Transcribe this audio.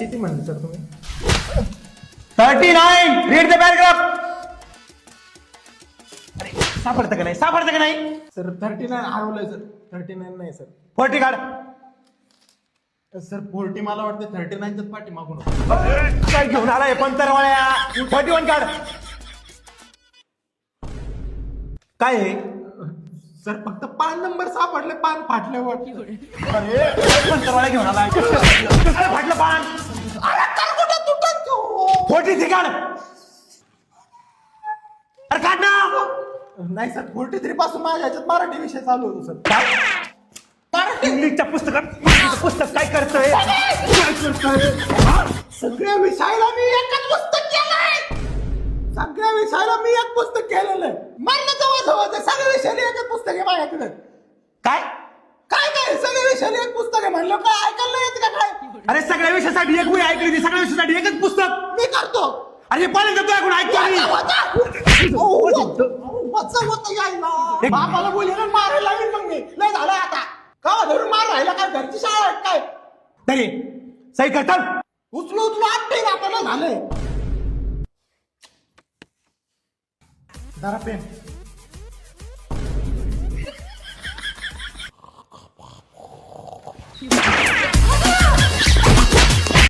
किती म्हणले सर तुम्ही? 39. Read the paragraph. अरे सापडतं का नाही, सापडतं का नाही? सर 39 हरवलंय सर. 39 नाही सर. 40 काढ. सर 40 मला वाटतं 39च्याच पाठी मागून. काय घेऊन आलाय पंतरवाळ्या? 41 काढ. काय आहे? सर फक्त पान नंबर सापडले, पान फाटले वाटलं. अरे पंतरवाळ्या घेऊन आलाय. कसं फाटलं पान? अरे काय कुठं तुटत तू? 43 काढ. अरे काढ ना. नाही सर 43 पासून माझ्या ह्याच्यात मराठी विषय चालू होतो सर. काय? इंग्लिशच्या पुस्तक काय करतोय? सगळ्या विषयाला मी एकच पुस्तक केलंय. सगळ्या विषयाला मी एक पुस्तक केलेलं आहे. मला जवळ सगळ्या विषयाला एकच पुस्तक आहे माझ्याकडे. काय काय काय सगळ्या विषयाला एक पुस्तक आहे म्हणलं काय ऐकायला येत का काय? अरे सगळ्या विषयासाठी एक वही ऐकली ती, सगळ्या विषयासाठी एकच पुस्तक. मी करतो. अरे पहिल्यांदा तू ऐकून ऐकतो मी. बापाला बोलले ना मारायला लागेल मग मी. लय झालं आता. का धरून मार राहिला काय? घरची शाळा आहे काय? तरी सही करतात. उचलू आपटे आपल्याला झालंय. जरा पेन